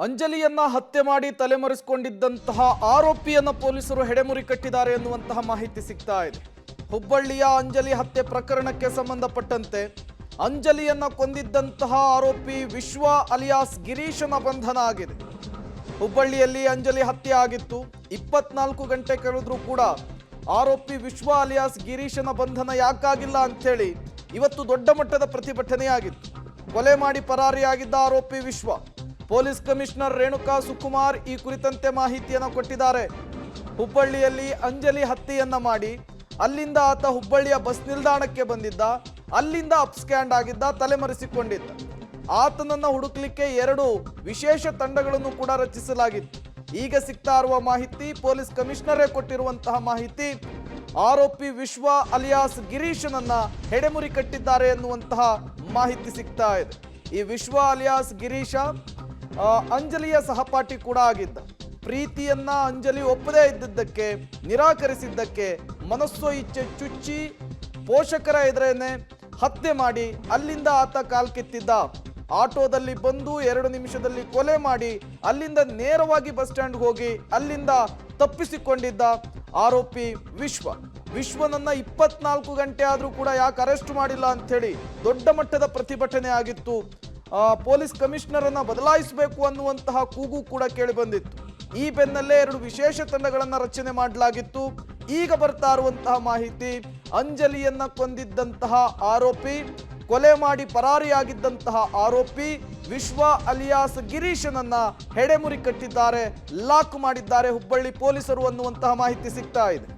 ಅಂಜಲಿಯನ್ನ ಹತ್ಯೆ ಮಾಡಿ ತಲೆಮರೆಸಿಕೊಂಡಿದ್ದಂತಹ ಆರೋಪಿಯನ್ನ ಪೊಲೀಸರು ಹೆಡೆಮುರಿ ಕಟ್ಟಿದ್ದಾರೆ ಎನ್ನುವಂತಹ ಮಾಹಿತಿ ಸಿಗ್ತಾ ಇದೆ. ಹುಬ್ಬಳ್ಳಿಯ ಅಂಜಲಿ ಹತ್ಯೆ ಪ್ರಕರಣಕ್ಕೆ ಸಂಬಂಧಪಟ್ಟಂತೆ ಅಂಜಲಿಯನ್ನ ಕೊಂದಿದ್ದಂತಹ ಆರೋಪಿ ವಿಶ್ವ ಅಲಿಯಾಸ್ ಗಿರೀಶನ ಬಂಧನ ಆಗಿದೆ. ಹುಬ್ಬಳ್ಳಿಯಲ್ಲಿ ಅಂಜಲಿ ಹತ್ಯೆ ಆಗಿತ್ತು. 24 ಗಂಟೆ ಕಳೆದರೂ ಕೂಡ ಆರೋಪಿ ವಿಶ್ವ ಅಲಿಯಾಸ್ ಗಿರೀಶನ ಬಂಧನ ಯಾಕಾಗಿಲ್ಲ ಅಂಥೇಳಿ ಇವತ್ತು ದೊಡ್ಡ ಮಟ್ಟದ ಪ್ರತಿಭಟನೆಯಾಗಿತ್ತು. ಕೊಲೆ ಮಾಡಿ ಪರಾರಿಯಾಗಿದ್ದ ಆರೋಪಿ ವಿಶ್ವ ಪೊಲೀಸ್ ಕಮಿಷನರ್ ರೇಣುಕಾ ಸುಕುಮಾರ್ ಈ ಕುರಿತಂತೆ ಮಾಹಿತಿಯನ್ನು ಕೊಟ್ಟಿದ್ದಾರೆ. ಹುಬ್ಬಳ್ಳಿಯಲ್ಲಿ ಅಂಜಲಿ ಹತ್ಯೆಯನ್ನ ಮಾಡಿ ಅಲ್ಲಿಂದ ಆತ ಹುಬ್ಬಳ್ಳಿಯ ಬಸ್ ನಿಲ್ದಾಣಕ್ಕೆ ಬಂದಿದ್ದ, ಅಲ್ಲಿಂದ ಅಪ್ಸ್ಕ್ಯಾಂಡ್ ಆಗಿದ್ದ, ತಲೆಮರೆಸಿಕೊಂಡಿದ್ದ. ಆತನನ್ನ ಹುಡುಕ್ಲಿಕ್ಕೆ 2 ವಿಶೇಷ ತಂಡಗಳನ್ನು ಕೂಡ ರಚಿಸಲಾಗಿತ್ತು. ಈಗ ಸಿಗ್ತಾ ಇರುವ ಮಾಹಿತಿ, ಪೊಲೀಸ್ ಕಮಿಷನರೇ ಕೊಟ್ಟಿರುವಂತಹ ಮಾಹಿತಿ, ಆರೋಪಿ ವಿಶ್ವ ಅಲಿಯಾಸ್ ಗಿರೀಶನನ್ನ ಹೆಡೆಮುರಿ ಕಟ್ಟಿದ್ದಾರೆ ಎನ್ನುವಂತಹ ಮಾಹಿತಿ ಸಿಗ್ತಾ ಇದೆ. ಈ ವಿಶ್ವ ಅಲಿಯಾಸ್ ಗಿರೀಶ ಅಂಜಲಿಯ ಸಹಪಾಠಿ ಕೂಡ ಆಗಿದ್ದ. ಪ್ರೀತಿಯನ್ನ ಅಂಜಲಿ ಒಪ್ಪದೇ ಇದ್ದಿದ್ದಕ್ಕೆ, ನಿರಾಕರಿಸಿದ್ದಕ್ಕೆ ಮನಸ್ಸೋ ಇಚ್ಛೆ ಚುಚ್ಚಿ ಪೋಷಕರ ಎದುರೇನೆ ಹತ್ಯೆ ಮಾಡಿ ಅಲ್ಲಿಂದ ಆತ ಕಾಲ್ಕಿತ್ತಿದ್ದ. ಆಟೋದಲ್ಲಿ ಬಂದು 2 ನಿಮಿಷದಲ್ಲಿ ಕೊಲೆ ಮಾಡಿ ಅಲ್ಲಿಂದ ನೇರವಾಗಿ ಬಸ್ ಸ್ಟ್ಯಾಂಡ್ ಹೋಗಿ ಅಲ್ಲಿಂದ ತಪ್ಪಿಸಿಕೊಂಡಿದ್ದ ಆರೋಪಿ ವಿಶ್ವನನ್ನ 24 ಗಂಟೆ ಆದರೂ ಕೂಡ ಯಾಕೆ ಅರೆಸ್ಟ್ ಮಾಡಿಲ್ಲ ಅಂಥೇಳಿ ದೊಡ್ಡ ಮಟ್ಟದ ಪ್ರತಿಭಟನೆ ಆಗಿತ್ತು. ಪೊಲೀಸ್ ಕಮಿಷನರ್ ಅನ್ನ ಬದಲಾಯಿಸಬೇಕು ಅನ್ನುವಂತಹ ಕೂಗು ಕೂಡ ಕೇಳಿ ಬಂದಿತ್ತು. ಈ ಬೆನ್ನಲ್ಲೇ 2 ವಿಶೇಷ ತಂಡಗಳನ್ನ ರಚನೆ ಮಾಡಲಾಗಿತ್ತು. ಈಗ ಬರ್ತಾ ಇರುವಂತಹ ಮಾಹಿತಿ, ಅಂಜಲಿಯನ್ನ ಕೊಂದಿದ್ದಂತಹ ಆರೋಪಿ, ಕೊಲೆ ಮಾಡಿ ಪರಾರಿಯಾಗಿದ್ದಂತಹ ಆರೋಪಿ ವಿಶ್ವ ಅಲಿಯಾಸ್ ಗಿರೀಶನನ್ನ ಹೆಡೆಮುರಿ ಕಟ್ಟಿದ್ದಾರೆ, ಲಾಕ್ ಮಾಡಿದ್ದಾರೆ ಹುಬ್ಬಳ್ಳಿ ಪೊಲೀಸರು ಅನ್ನುವಂತಹ ಮಾಹಿತಿ ಸಿಗ್ತಾ ಇದೆ.